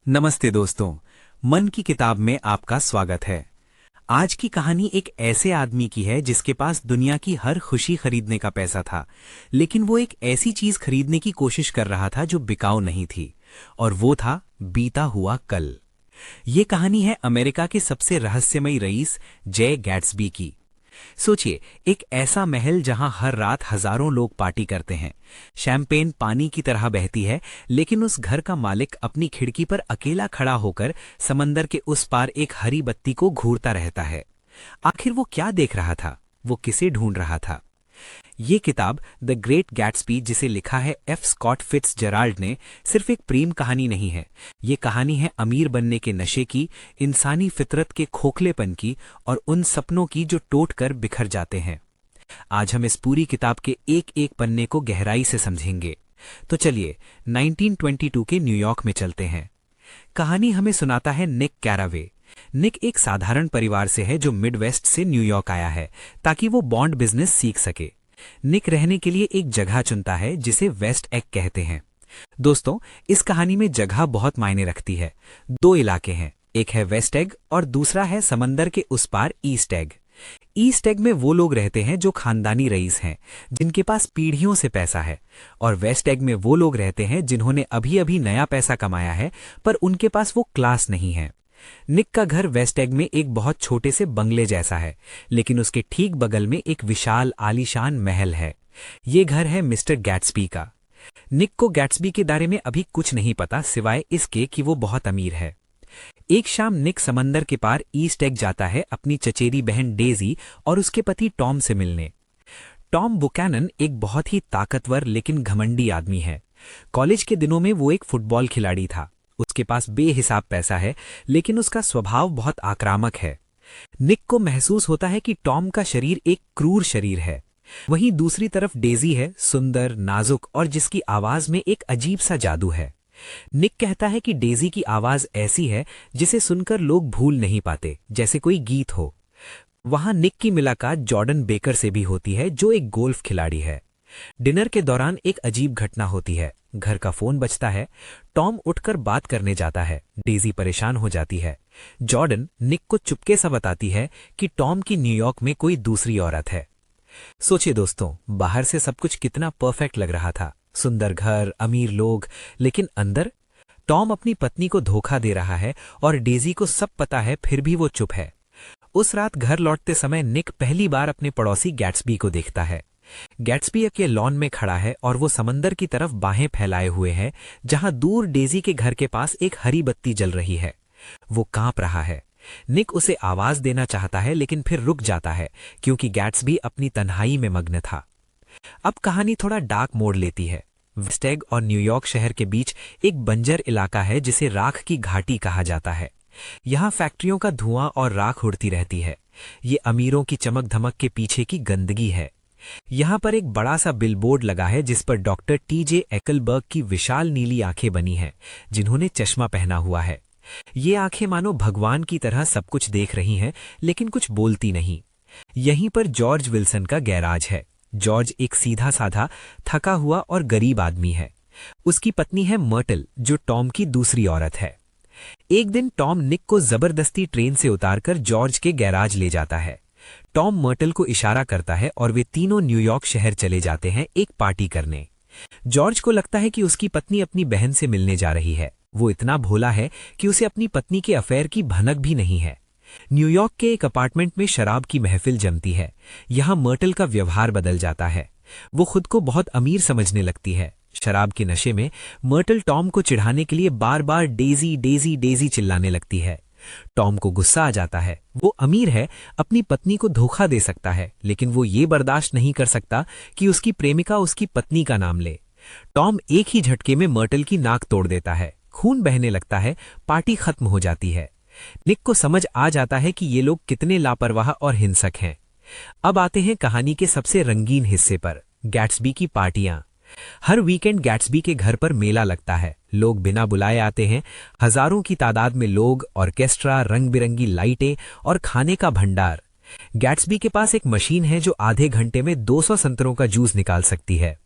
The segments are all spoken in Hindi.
नमस्ते दोस्तों, मन की किताब में आपका स्वागत है। आज की कहानी एक ऐसे आदमी की है जिसके पास दुनिया की हर खुशी खरीदने का पैसा था, लेकिन वो एक ऐसी चीज खरीदने की कोशिश कर रहा था जो बिकाऊ नहीं थी, और वो था बीता हुआ कल। ये कहानी है अमेरिका के सबसे रहस्यमयी रईस जय गैट्सबी की। सोचिए, एक ऐसा महल जहां हर रात हजारों लोग पार्टी करते हैं, शैंपेन पानी की तरह बहती है, लेकिन उस घर का मालिक अपनी खिड़की पर अकेला खड़ा होकर समंदर के उस पार एक हरी बत्ती को घूरता रहता है। आखिर वो क्या देख रहा था? वो किसे ढूंढ रहा था? ये किताब द ग्रेट गैट्सबी, जिसे लिखा है एफ स्कॉट फिट्जजेराल्ड ने, सिर्फ एक प्रेम कहानी नहीं है। ये कहानी है अमीर बनने के नशे की, इंसानी फितरत के खोखलेपन की, और उन सपनों की जो टूट कर बिखर जाते हैं। आज हम इस पूरी किताब के एक एक पन्ने को गहराई से समझेंगे। तो चलिए 1922 के न्यूयॉर्क में चलते हैं। कहानी हमें सुनाता है निक कैरावे। निक एक साधारण परिवार से है जो मिडवेस्ट से न्यूयॉर्क आया है ताकि वो बॉन्ड बिजनेस सीख सके। निक रहने के लिए एक जगह चुनता है जिसे वेस्ट एग कहते हैं। दोस्तों, इस कहानी में जगह बहुत मायने रखती है। दो इलाके हैं, एक है वेस्ट एग और दूसरा है समंदर के उस पार ईस्ट एग। ईस्ट एग में वो लोग रहते हैं जो खानदानी रईस हैं, जिनके पास पीढ़ियों से पैसा है, और वेस्ट एग में वो लोग रहते हैं जिन्होंने अभी अभी नया पैसा कमाया है, पर उनके पास वो क्लास नहीं है। निक का घर वेस्ट एग में एक बहुत छोटे से बंगले जैसा है, लेकिन उसके ठीक बगल में एक विशाल आलीशान महल है। ये घर है मिस्टर गैट्सबी का। निक को गैट्सबी के बारे में अभी कुछ नहीं पता, सिवाय इसके कि वो बहुत अमीर है। एक शाम निक समंदर के पार ईस्ट एग जाता है अपनी चचेरी बहन डेजी और उसके पति टॉम से मिलने। टॉम बुकैनन एक बहुत ही ताकतवर लेकिन घमंडी आदमी है। कॉलेज के दिनों में वो एक फुटबॉल खिलाड़ी था। उसके पास बेहिसाब पैसा है, लेकिन उसका स्वभाव बहुत आक्रामक है। निक को महसूस होता है कि टॉम का शरीर एक क्रूर शरीर है। वहीं दूसरी तरफ डेजी है, सुंदर, नाजुक और जिसकी आवाज में एक अजीब सा जादू है। निक कहता है कि डेजी की आवाज ऐसी है जिसे सुनकर लोग भूल नहीं पाते, जैसे कोई गीत हो। वहां निक की मुलाकात जॉर्डन बेकर से भी होती है, जो एक गोल्फ खिलाड़ी है। डिनर के दौरान एक अजीब घटना होती है। घर का फोन बजता है। टॉम उठकर बात करने जाता है। डेजी परेशान हो जाती है। जॉर्डन निक को चुपके सा बताती है कि टॉम की न्यूयॉर्क में कोई दूसरी औरत है। सोचिए दोस्तों, बाहर से सब कुछ कितना परफेक्ट लग रहा था, सुंदर घर, अमीर लोग, लेकिन अंदर टॉम अपनी पत्नी को धोखा दे रहा है और डेजी को सब पता है, फिर भी वो चुप है। उस रात घर लौटते समय निक पहली बार अपने पड़ोसी गैट्सबी को देखता है। गैट्सबी के लॉन में खड़ा है और वो समंदर की तरफ बाहें फैलाए हुए है, जहां दूर डेजी के घर के पास एक हरी बत्ती जल रही है। वो कांप रहा है। निक उसे आवाज देना चाहता है, लेकिन फिर रुक जाता है क्योंकि गैट्सबी अपनी तन्हाई में मग्न था। अब कहानी थोड़ा डार्क मोड़ लेती है। वेस्ट एग और न्यूयॉर्क शहर के बीच एक बंजर इलाका है जिसे राख की घाटी कहा जाता है। यहाँ फैक्ट्रियों का धुआं और राख उड़ती रहती है। ये अमीरों की चमक धमक के पीछे की गंदगी है। यहाँ पर एक बड़ा सा बिलबोर्ड लगा है जिस पर डॉक्टर टीजे एकलबर्ग की विशाल नीली आंखें बनी हैं, जिन्होंने चश्मा पहना हुआ है। ये आंखें मानो भगवान की तरह सब कुछ देख रही हैं, लेकिन कुछ बोलती नहीं। यहीं पर जॉर्ज विल्सन का गैराज है। जॉर्ज एक सीधा साधा, थका हुआ और गरीब आदमी है। उसकी पत्नी है मर्टल, जो टॉम की दूसरी औरत है। एक दिन टॉम निक को जबरदस्ती ट्रेन से उतारकर जॉर्ज के गैराज ले जाता है। टॉम मर्टल को इशारा करता है और वे तीनों न्यूयॉर्क शहर चले जाते हैं एक पार्टी करने। जॉर्ज को लगता है कि उसकी पत्नी अपनी बहन से मिलने जा रही है। वो इतना भोला है कि उसे अपनी पत्नी के अफेयर की भनक भी नहीं है। न्यूयॉर्क के एक अपार्टमेंट में शराब की महफिल जमती है। यहाँ मर्टल का व्यवहार बदल जाता है। वो खुद को बहुत अमीर समझने लगती है। शराब के नशे में मर्टल टॉम को चिढ़ाने के लिए बार बार डेजी डेजी डेजी चिल्लाने लगती है। टॉम को गुस्सा आ जाता है। वो अमीर है, अपनी पत्नी को धोखा दे सकता है, लेकिन वो ये बर्दाश्त नहीं कर सकता कि उसकी प्रेमिका उसकी पत्नी का नाम ले। टॉम एक ही झटके में मर्टल की नाक तोड़ देता है। खून बहने लगता है। पार्टी खत्म हो जाती है। निक को समझ आ जाता है कि ये लोग कितने लापरवाह और हिंसक हैं। अब आते हैं कहानी के सबसे रंगीन हिस्से पर, गैट्सबी की पार्टियां। हर वीकेंड गैट्सबी के घर पर मेला लगता है। लोग बिना बुलाए आते हैं। हजारों की तादाद में लोग, ऑर्केस्ट्रा, रंग बिरंगी लाइटें और खाने का भंडार। गैट्सबी के पास एक मशीन है जो आधे घंटे में 200 संतरों का जूस निकाल सकती है।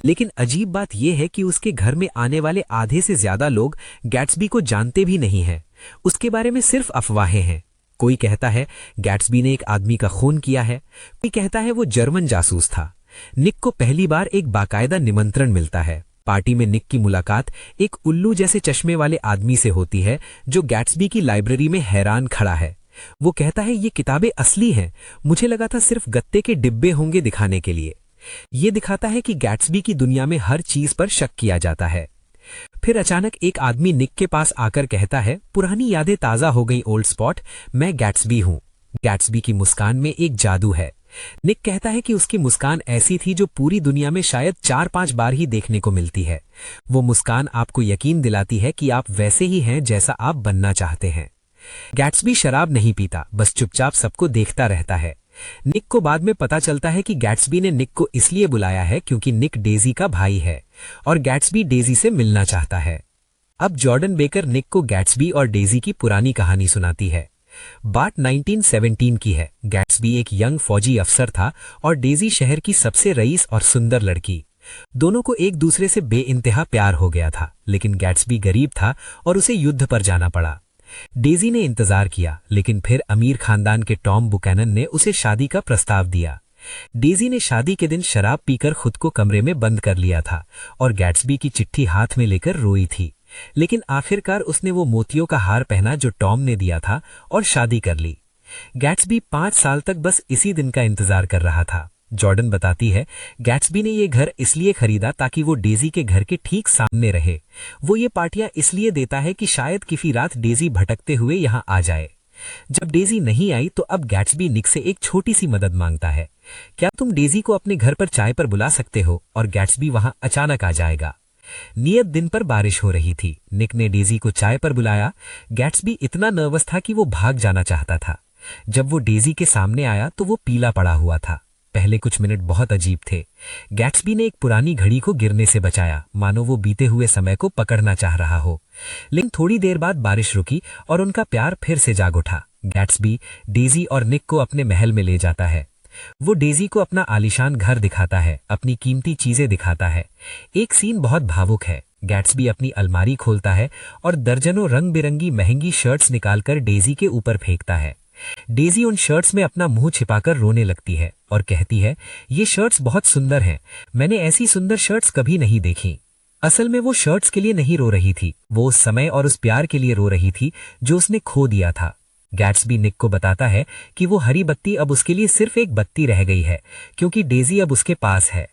लेकिन अजीब बात यह है कि उसके घर में आने वाले आधे से ज्यादा लोग गैट्सबी को जानते भी नहीं हैं। उसके बारे में सिर्फ अफवाहें हैं। कोई कहता है गैट्सबी ने एक आदमी का खून किया है, कोई कहता है वो जर्मन जासूस था। निक को पहली बार एक बाकायदा निमंत्रण मिलता है। पार्टी में निक की मुलाकात एक उल्लू जैसे चश्मे वाले आदमी से होती है जो गैट्सबी की लाइब्रेरी में हैरान खड़ा है। वो कहता है ये किताबें असली हैं, मुझे लगा था सिर्फ गत्ते के डिब्बे होंगे दिखाने के लिए। ये दिखाता है कि गैट्सबी की दुनिया में हर चीज पर शक किया जाता है। फिर अचानक एक आदमी निक के पास आकर कहता है, पुरानी यादें ताजा हो गई ओल्ड स्पॉट, मैं गैट्सबी हूं। गैट्सबी की मुस्कान में एक जादू है। निक कहता है कि उसकी मुस्कान ऐसी थी जो पूरी दुनिया में शायद 4-5 बार ही देखने को मिलती है। वो मुस्कान आपको यकीन दिलाती है कि आप वैसे ही हैं जैसा आप बनना चाहते हैं। गैट्सबी शराब नहीं पीता, बस चुपचाप सबको देखता रहता है। निक को बाद में पता चलता है कि गैट्सबी ने निक को इसलिए बुलाया है क्योंकि निक डेजी का भाई है और गैट्सबी डेजी से मिलना चाहता है। अब जॉर्डन बेकर निक को गैट्सबी और डेजी की पुरानी कहानी सुनाती है। बात 1917 की है। गैट्सबी एक यंग फौजी अफसर था और डेजी शहर की सबसे रईस और सुंदर लड़की। दोनों को एक दूसरे से बेइंतहा प्यार हो गया था, लेकिन गैट्सबी गरीब था और उसे युद्ध पर जाना पड़ा। डेजी ने इंतजार किया, लेकिन फिर अमीर खानदान के टॉम बुकैनन ने उसे शादी का प्रस्ताव दिया। डेजी ने शादी के दिन शराब पीकर खुद को कमरे में बंद कर लिया था और गैट्सबी की चिट्ठी हाथ में लेकर रोई थी। लेकिन आखिरकार उसने वो मोतियों का हार पहना जो टॉम ने दिया था और शादी कर ली। गैट्सबी 5 साल तक बस इसी दिन का इंतजार कर रहा था। जॉर्डन बताती है, गैट्सबी ने ये घर इसलिए खरीदा ताकि वो डेजी के घर के ठीक सामने रहे। वो ये पार्टियां इसलिए देता है कि शायद किसी रात डेजी भटकते हुए यहाँ आ जाए। जब डेजी नहीं आई तो अब गैट्सबी निक से एक छोटी सी मदद मांगता है। क्या तुम डेजी को अपने घर पर चाय पर बुला सकते हो? और गैट्सबी वहां अचानक आ जाएगा। नियत दिन पर बारिश हो रही थी। निक ने डेजी को चाय पर बुलाया। गैट्सबी इतना नर्वस था कि वो भाग जाना चाहता था। जब वो डेजी के सामने आया तो वो पीला पड़ा हुआ था। पहले कुछ मिनट बहुत अजीब थे। गैट्सबी ने एक पुरानी घड़ी को गिरने से बचाया, मानो वो बीते हुए समय को पकड़ना चाह रहा हो। लेकिन थोड़ी देर बाद बारिश रुकी और उनका प्यार फिर से जाग उठा। गैट्सबी डेजी और निक को अपने महल में ले जाता है। वो डेजी को अपना आलीशान घर दिखाता है, अपनी कीमती चीजें दिखाता है। एक सीन बहुत भावुक है। गैट्सबी अपनी अलमारी खोलता है और दर्जनों रंग बिरंगी महंगी शर्ट्स निकालकर डेजी के ऊपर फेंकता है। डेजी उन शर्ट्स में अपना मुंह छिपाकर रोने लगती है और कहती है, ये शर्ट्स बहुत सुंदर हैं, मैंने ऐसी सुंदर शर्ट्स कभी नहीं देखी। असल में वो शर्ट्स के लिए नहीं रो रही थी, वो उस समय और उस प्यार के लिए रो रही थी जो उसने खो दिया था। गैट्सबी निक को बताता है कि वो हरी बत्ती अब उसके लिए सिर्फ एक बत्ती रह गई है क्योंकि डेजी अब उसके पास है।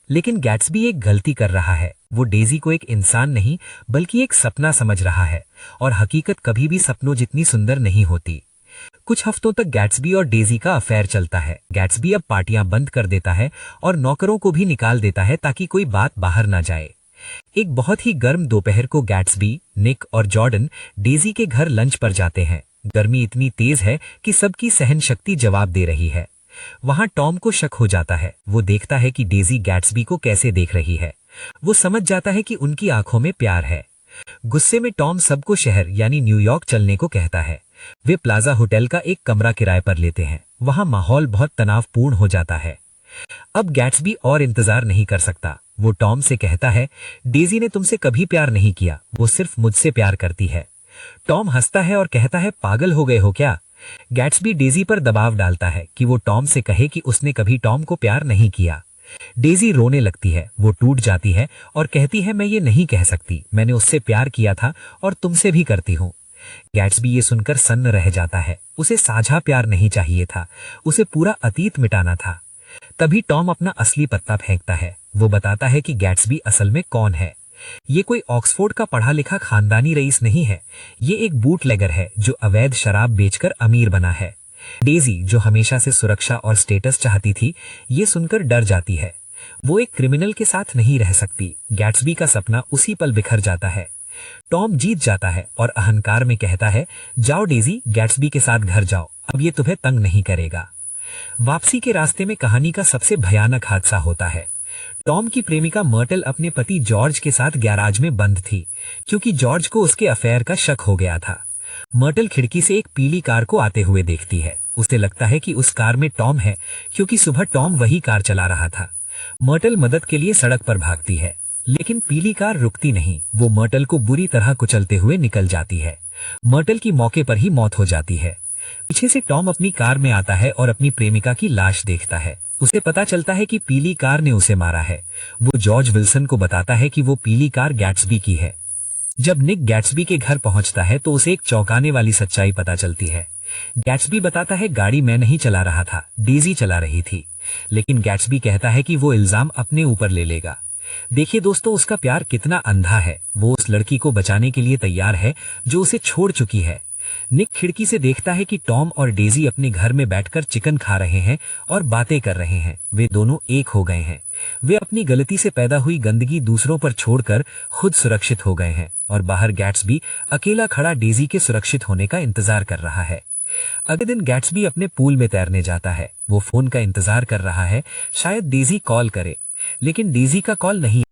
लेकिन गैट्सबी एक गलती कर रहा है। वो डेजी को एक इंसान नहीं बल्कि एक सपना समझ रहा है और हकीकत कभी भी सपनों जितनी सुंदर नहीं होती। कुछ हफ्तों तक गैट्सबी और डेजी का अफेयर चलता है। गैट्सबी अब पार्टियां बंद कर देता है और नौकरों को भी निकाल देता है ताकि कोई बात बाहर ना जाए। एक बहुत ही गर्म दोपहर को गैट्सबी, निक और जॉर्डन डेजी के घर लंच पर जाते हैं। गर्मी इतनी तेज है कि सबकी सहन शक्ति जवाब दे रही है। वहां टॉम को शक हो जाता है। वो देखता है कि डेजी गैट्सबी को कैसे देख रही है। वो समझ जाता है कि उनकी आंखों में प्यार है। गुस्से में टॉम सबको शहर यानी न्यूयॉर्क चलने को कहता है। वे प्लाजा होटल का एक कमरा किराए पर लेते हैं। वहां माहौल बहुत तनावपूर्ण हो जाता है। अब गैट्सबी और इंतजार नहीं कर सकता। वो टॉम से कहता है, डेजी ने तुमसे कभी प्यार नहीं किया, वो सिर्फ मुझसे प्यार करती है। टॉम हंसता है और कहता है, पागल हो गए हो क्या? गैट्सबी डेजी पर दबाव डालता है कि वो टॉम से कहे कि उसने कभी टॉम को प्यार नहीं किया। डेजी रोने लगती है। वो टूट जाती है और कहती है, मैं ये नहीं कह सकती, मैंने उससे प्यार किया था और तुमसे भी करती हूँ। गैट्सबी ये सुनकर सन्न रह जाता है। उसे साझा प्यार नहीं चाहिए था, उसे पूरा अतीत मिटाना था। तभी टॉम अपना असली पत्ता फेंकता है। वो बताता है कि गैट्सबी असल में कौन है। ये कोई ऑक्सफोर्ड का पढ़ा लिखा खानदानी रईस नहीं है। ये एक बूटलेगर है जो अवैध शराब बेचकर अमीर बना है। डेजी, जो हमेशा से सुरक्षा और स्टेटस चाहती थी, ये सुनकर डर जाती है। वो एक क्रिमिनल के साथ नहीं रह सकती। गैट्सबी का सपना उसी पल बिखर जाता है। टॉम जीत जाता है और अहंकार में कहता है, जाओ डेजी, गैट्सबी के साथ घर जाओ, अब ये तुम्हें तंग नहीं करेगा। वापसी के रास्ते में कहानी का सबसे भयानक हादसा होता है। टॉम की प्रेमिका मर्टल अपने पति जॉर्ज के साथ गैराज में बंद थी क्योंकि जॉर्ज को उसके अफेयर का शक हो गया था। मर्टल खिड़की से एक पीली कार को आते हुए देखती है। उसे लगता है कि उस कार में टॉम है क्योंकि सुबह टॉम वही कार चला रहा था। मर्टल मदद के लिए सड़क पर भागती है, लेकिन पीली कार रुकती नहीं। वो मर्टल को बुरी तरह कुचलते हुए निकल जाती है। मर्टल की मौके पर ही मौत हो जाती है। पीछे से टॉम अपनी कार में आता है और अपनी प्रेमिका की लाश देखता है। उसे पता चलता है कि पीली कार ने उसे मारा है। वो जॉर्ज विल्सन को बताता है कि वो पीली कार गैट्सबी की है। जब निक गैट्सबी के घर पहुंचता है तो उसे एक चौंकाने वाली सच्चाई पता चलती है। गैट्सबी बताता है, गाड़ी मैं नहीं चला रहा था, डेजी चला रही थी। लेकिन गैट्सबी कहता है कि वो इल्जाम अपने ऊपर ले लेगा। देखिए दोस्तों, उसका प्यार कितना अंधा है। वो उस लड़की को बचाने के लिए तैयार है जो उसे छोड़ चुकी है। निक खिड़की से देखता है कि टॉम और डेजी अपने घर में बैठकर चिकन खा रहे हैं और बातें कर रहे हैं। वे दोनों एक हो गए हैं। वे अपनी गलती से पैदा हुई गंदगी दूसरों पर छोड़कर खुद सुरक्षित हो गए हैं। और बाहर गैट्सबी अकेला खड़ा डेजी के सुरक्षित होने का इंतजार कर रहा है। अगले दिन गैट्सबी अपने पूल में तैरने जाता है। वो फोन का इंतजार कर रहा है, शायद डेजी कॉल करे, लेकिन डेजी का कॉल नहीं